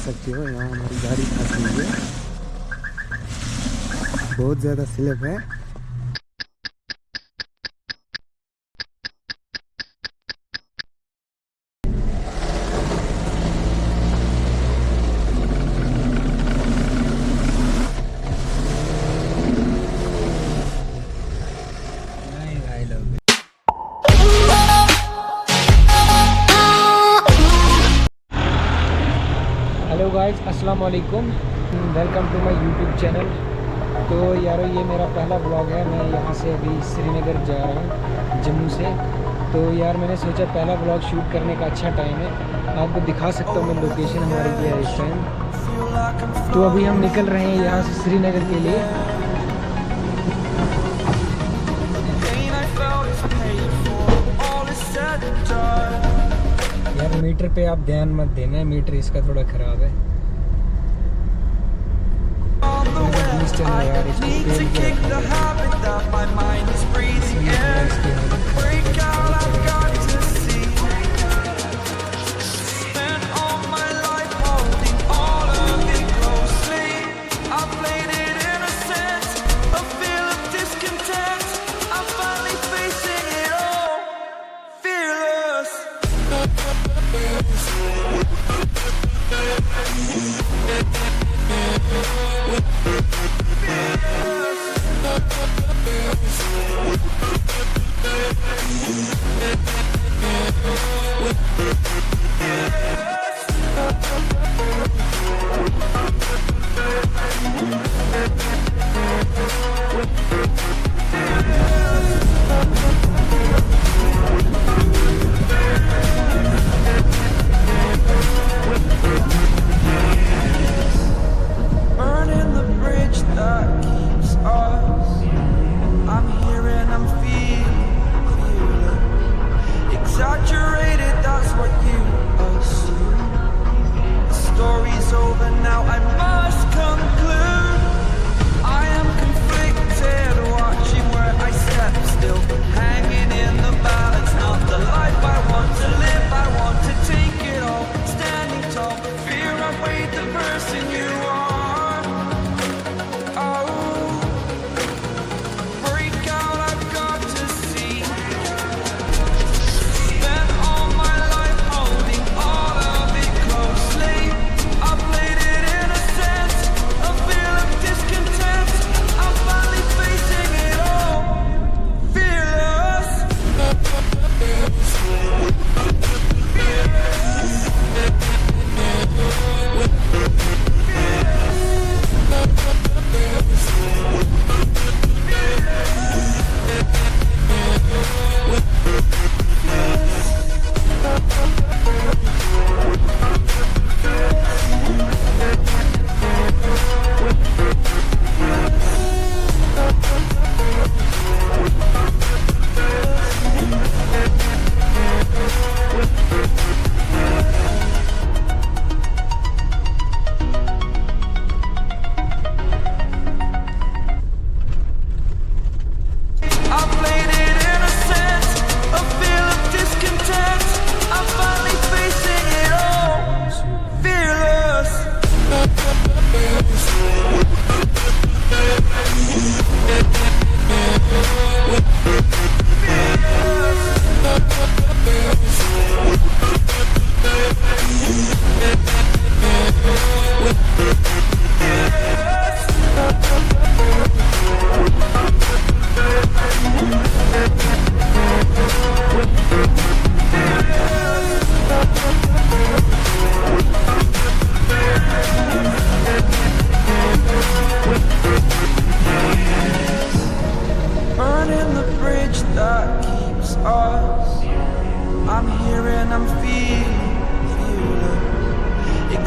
सकते हो। यहाँ हमारी गाड़ी फंस गई है, बहुत ज़्यादा स्लिप है। हेलो गाइस, अस्सलाम वालेकुम, welcome to my YouTube channel. तो यारो ये मेरा पहला ब्लॉग है। मैं यहाँ से अभी श्रीनगर जा रहा हूँ, जम्मू से। तो यार मैंने सोचा पहला ब्लॉग शूट करने का अच्छा टाइम है, आपको दिखा सकता हूँ मैं लोकेशन हमारी ये है इस टाइम। तो अभी हम निकल रहे हैं यहाँ से श्रीनगर के लिए। यार मीटर पे आप ध्यान मत देना, मीटर इसका थोड़ा ख़राब है। यार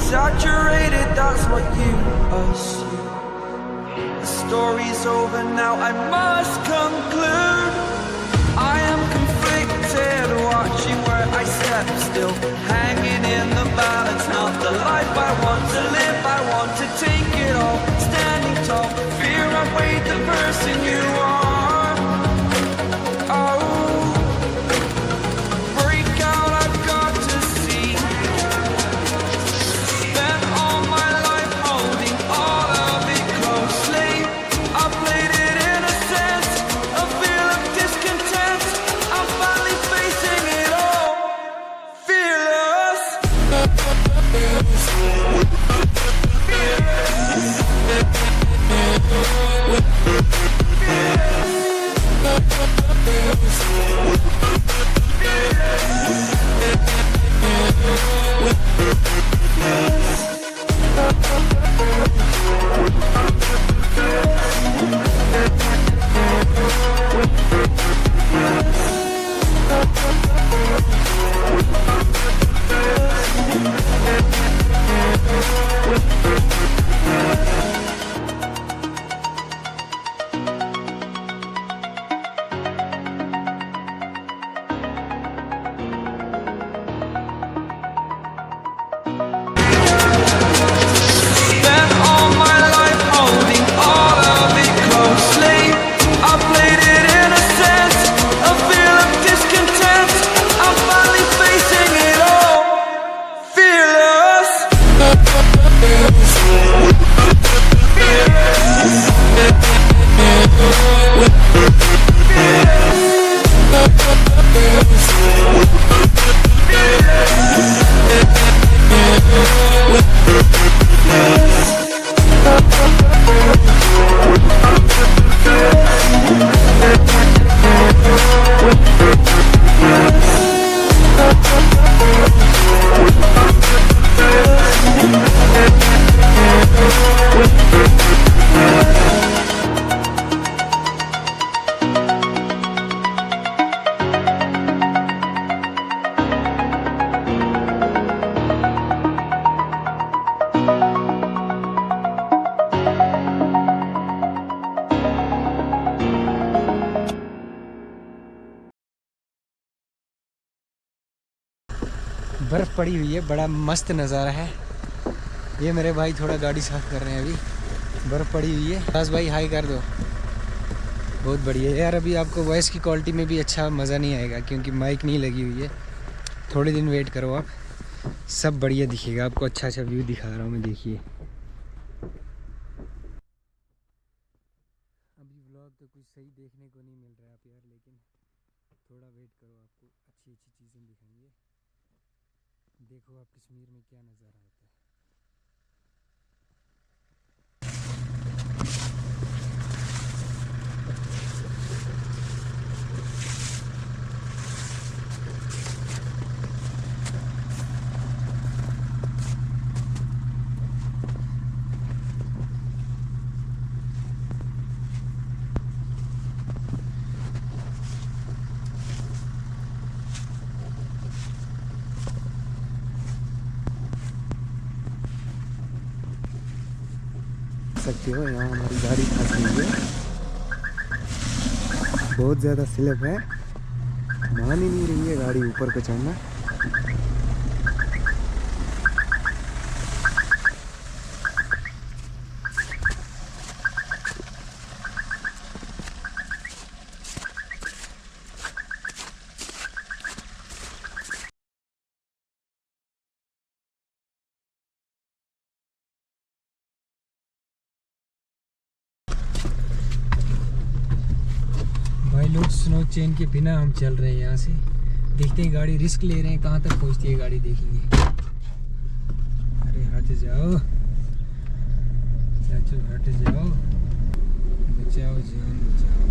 exaggerated, that's what you assume. The story's over now, I must conclude. I am conflicted, watching where I step still, hanging in the balance. Not the life I want to live, I want to take it all, standing tall. Fear I weighed the person you are. Oh, break out, I've got to see. Spent all Spent all my life holding all of it closely. I played it innocent, a feel of discontent. I'm finally facing it all, fearless. बर्फ़ पड़ी हुई है, बड़ा मस्त नज़ारा है। ये मेरे भाई थोड़ा गाड़ी साफ़ कर रहे हैं, अभी बर्फ़ पड़ी हुई है। बस भाई हाई कर दो। बहुत बढ़िया यार। अभी आपको वॉइस की क्वालिटी में भी अच्छा मज़ा नहीं आएगा क्योंकि माइक नहीं लगी हुई है। थोड़े दिन वेट करो आप, सब बढ़िया दिखेगा आपको। अच्छा अच्छा व्यू दिखा रहा हूँ मैं, देखिए। अभी व्लॉग तो कुछ सही देखने को नहीं मिल रहा है आप यार, लेकिन थोड़ा वेट करो, आपको अच्छी अच्छी चीज़ें दिखाएंगे। देखो आप कश्मीर में क्या नज़ारा होता है। सकते हो यहाँ हमारी गाड़ी फंस गई है, बहुत ज़्यादा स्लिप है, मान ही नहीं रही है गाड़ी ऊपर को चढ़ना। भाई लोग स्नो चेन के बिना हम चल रहे हैं यहाँ से। देखते हैं, गाड़ी रिस्क ले रहे हैं, कहाँ तक पहुँचती है गाड़ी, देखेंगे। अरे हट जाओ चाचू, हट जाओ, बचाओ जान बचाओ।